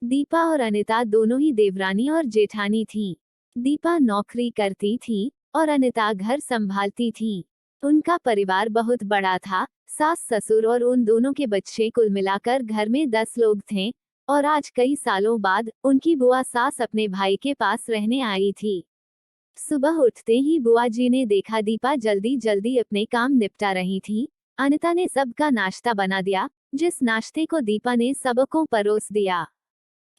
दीपा और अनिता दोनों ही देवरानी और जेठानी थीं। दीपा नौकरी करती थी और अनिता घर संभालती थी। उनका परिवार बहुत बड़ा था, सास ससुर और उन दोनों के बच्चे, कुल मिलाकर घर में 10 लोग थे। और आज कई सालों बाद उनकी बुआ सास अपने भाई के पास रहने आई थी। सुबह उठते ही बुआ जी ने देखा दीपा जल्दी जल्दी अपने काम निपटा रही थी। अनिता ने सबका नाश्ता बना दिया, जिस नाश्ते को दीपा ने सबको परोस दिया।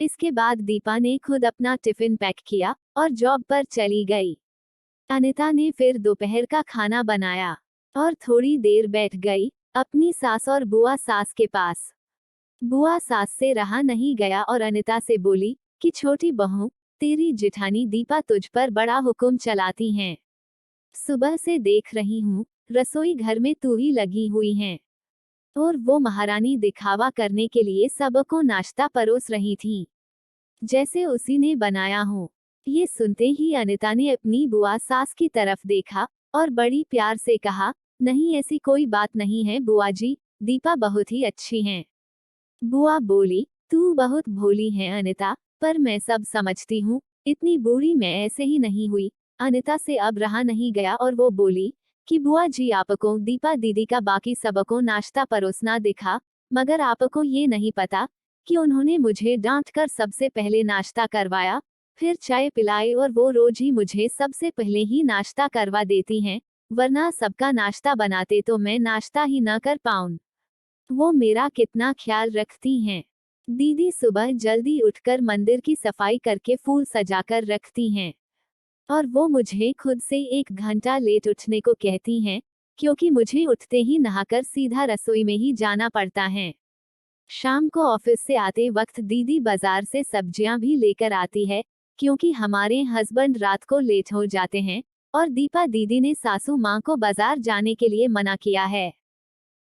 इसके बाद दीपा ने खुद अपना टिफिन पैक किया और जॉब पर चली गई। अनिता ने फिर दोपहर का खाना बनाया और थोड़ी देर बैठ गई अपनी सास और बुआ सास के पास। बुआ सास से रहा नहीं गया और अनिता से बोली कि छोटी बहू, तेरी जेठानी दीपा तुझ पर बड़ा हुक्म चलाती हैं। सुबह से देख रही हूँ, रसोई घर में तू ही लगी हुई है। और वो महारानी दिखावा करने के लिए सबको नाश्ता परोस रही थी, जैसे उसी ने बनाया हो। ये सुनते ही अनिता ने अपनी बुआ सास की तरफ देखा और बड़ी प्यार से कहा, नहीं ऐसी कोई बात नहीं है बुआ जी, दीपा बहुत ही अच्छी हैं। बुआ बोली, तू बहुत भोली है अनिता, पर मैं सब समझती हूँ, इतनी बुरी मैं ऐसे ही नहीं हुई। अनिता से अब रहा नहीं गया और वो बोली कि बुआ जी, आपको दीपा दीदी का बाकी सबको नाश्ता परोसना दिखा, मगर आपको ये नहीं पता कि उन्होंने मुझे डांट कर सबसे पहले नाश्ता करवाया, फिर चाय पिलाई, और वो रोज ही मुझे सबसे पहले ही नाश्ता करवा देती हैं, वरना सबका नाश्ता बनाते तो मैं नाश्ता ही न कर पाऊं। वो मेरा कितना ख्याल रखती हैं। दीदी सुबह जल्दी उठकर मंदिर की सफाई करके फूल सजाकर रखती हैं। और वो मुझे खुद से 1 घंटा लेट उठने को कहती हैं, क्योंकि मुझे उठते ही नहाकर सीधा रसोई में ही जाना पड़ता है। शाम को ऑफिस से आते वक्त दीदी बाजार से सब्जियां भी लेकर आती है, क्योंकि हमारे हस्बैंड रात को लेट हो जाते हैं। और दीपा दीदी ने सासू माँ को बाजार जाने के लिए मना किया है,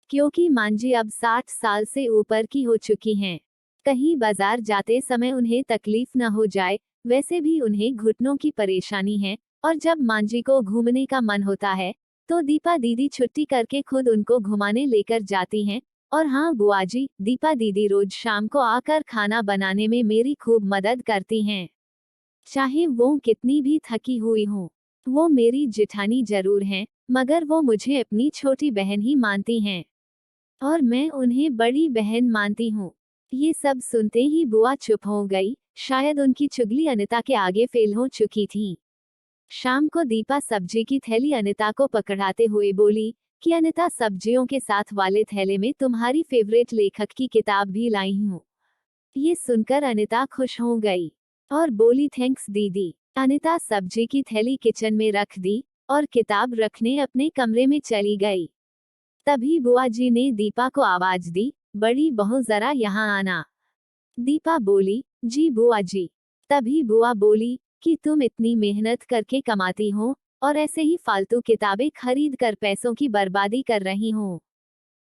क्योंकि मांझी अब 60 साल से ऊपर की हो चुकी हैं। कहीं बाजार जाते समय उन्हें तकलीफ न हो जाए, वैसे भी उन्हें घुटनों की परेशानी है। और जब मांझी को घूमने का मन होता है, तो दीपा दीदी छुट्टी करके खुद उनको घुमाने लेकर जाती हैं। और हाँ बुआ जी, दीपा दीदी रोज शाम को आकर खाना बनाने में मेरी खूब मदद करती हैं। चाहे वो कितनी भी थकी हुई हो। वो मेरी जेठानी जरूर हैं, मगर वो मुझे अपनी छोटी बहन ही मानती हैं, और मैं उन्हें बड़ी बहन मानती हूँ। ये सब सुनते ही बुआ चुप हो गई, शायद उनकी चुगली अनिता के आगे फेल हो चुकी थी। शाम को दीपा सब्जी की थैली अनिता को पकड़ाते हुए बोली कि अनिता, सब्जियों के साथ वाले थैले में तुम्हारी फेवरेट लेखक की किताब भी लाई हूँ। ये सुनकर अनिता खुश हो गई और बोली, थैंक्स दीदी। अनिता सब्जी की थैली किचन में रख दी और किताब रखने अपने कमरे में चली गई। तभी बुआ जी ने दीपा को आवाज दी, बड़ी बहू जरा यहाँ आना। दीपा बोली, जी बुआ जी। तभी बुआ बोली कि तुम इतनी मेहनत करके कमाती हो और ऐसे ही फालतू किताबें खरीद कर पैसों की बर्बादी कर रही हो,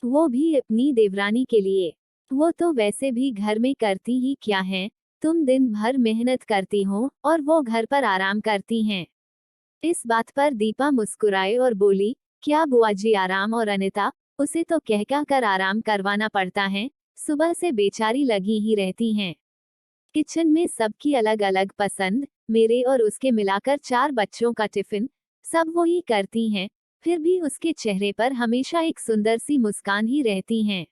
वो भी अपनी देवरानी के लिए। वो तो वैसे भी घर में करती ही क्या है, तुम दिन भर मेहनत करती हो और वो घर पर आराम करती हैं। इस बात पर दीपा मुस्कुराए और बोली, क्या बुआ जी आराम, और अनिता, उसे तो कह कर आराम करवाना पड़ता है, सुबह से बेचारी लगी ही रहती हैं। किचन में सबकी अलग अलग पसंद, मेरे और उसके मिलाकर 4 बच्चों का टिफिन, सब वो ही करती हैं, फिर भी उसके चेहरे पर हमेशा एक सुंदर सी मुस्कान ही रहती हैं।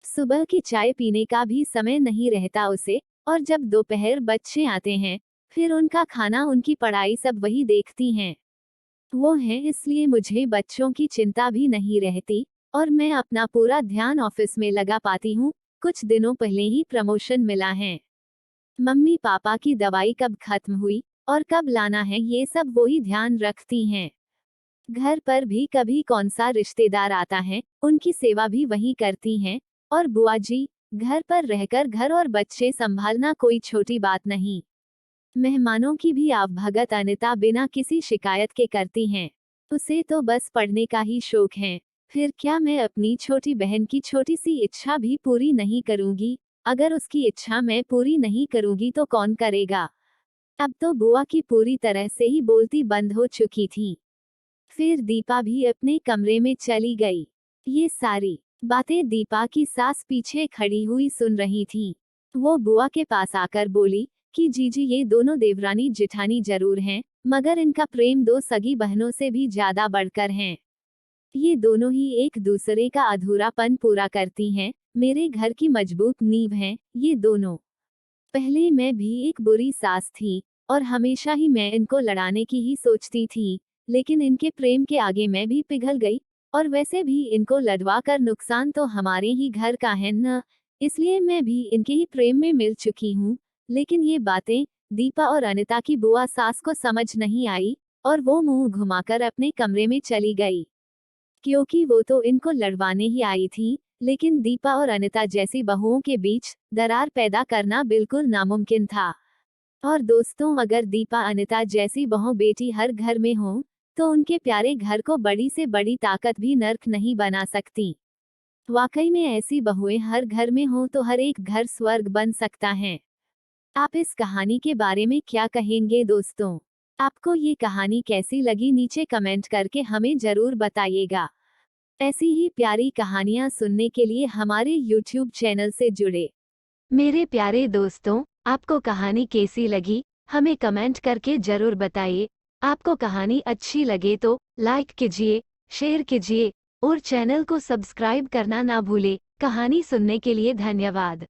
सुबह की चाय पीने का भी समय नहीं रहता उसे, और जब दोपहर बच्चे आते हैं, फिर उनका खाना, उनकी पढ़ाई सब वही देखती हैं। वो है, इसलिए मुझे बच्चों की चिंता भी नहीं रहती और मैं अपना पूरा ध्यान ऑफिस में लगा पाती हूँ। कुछ दिनों पहले ही प्रमोशन मिला है। मम्मी पापा की दवाई कब खत्म हुई और कब लाना है, ये सब वो ही ध्यान रखती हैं। घर पर भी कभी कौन सा रिश्तेदार आता है, उनकी सेवा भी वही करती हैं। और बुआ जी, घर पर रहकर घर और बच्चे संभालना कोई छोटी बात नहीं। मेहमानों की भी आवभगत अनिता बिना किसी शिकायत के करती हैं। उसे तो बस पढ़ने का ही शौक है। फिर क्या मैं अपनी छोटी बहन की छोटी सी इच्छा भी पूरी नहीं करूंगी? अगर उसकी इच्छा मैं पूरी नहीं करूंगी तो कौन करेगा? अब तो बुआ की पूरी तरह से ही बोलती बंद हो चुकी थी। फिर दीपा भी अपने कमरे में चली गई। ये सारी बातें दीपा की सास पीछे खड़ी हुई सुन रही थी। वो बुआ के पास आकर बोली कि जीजी ये दोनों देवरानी जेठानी जरूर हैं, मगर इनका प्रेम दो सगी बहनों से भी ज्यादा बढ़कर हैं। ये दोनों ही एक दूसरे का अधूरापन पूरा करती हैं, मेरे घर की मजबूत नींव हैं ये दोनों। पहले मैं भी एक बुरी सास थी और हमेशा ही मैं इनको लड़ाने की ही सोचती थी, लेकिन इनके प्रेम के आगे मैं भी पिघल गई। और वैसे भी इनको लड़वा कर नुकसान तो हमारे ही घर का है न, इसलिए मैं भी इनके ही प्रेम में मिल चुकी हूँ। लेकिन ये बातें दीपा और अनिता की बुआ सास को समझ नहीं आई और वो मुंह घुमाकर अपने कमरे में चली गई, क्योंकि वो तो इनको लड़वाने ही आई थी। लेकिन दीपा और अनिता जैसी बहुओं के बीच दरार पैदा करना बिल्कुल नामुमकिन था। और दोस्तों, अगर दीपा अनिता जैसी बहु बेटी हर घर में हो तो उनके प्यारे घर को बड़ी से बड़ी ताकत भी नर्क नहीं बना सकती। वाकई में ऐसी बहुएं हर घर में हो तो हर एक घर स्वर्ग बन सकता है। आप इस कहानी के बारे में क्या कहेंगे दोस्तों? आपको ये कहानी कैसी लगी नीचे कमेंट करके हमें जरूर बताइएगा। ऐसी ही प्यारी कहानियां सुनने के लिए हमारे YouTube चैनल से जुड़े। मेरे प्यारे दोस्तों, आपको कहानी कैसी लगी हमें कमेंट करके जरूर बताइए। आपको कहानी अच्छी लगे तो लाइक कीजिए, शेयर कीजिए और चैनल को सब्सक्राइब करना ना भूले। कहानी सुनने के लिए धन्यवाद।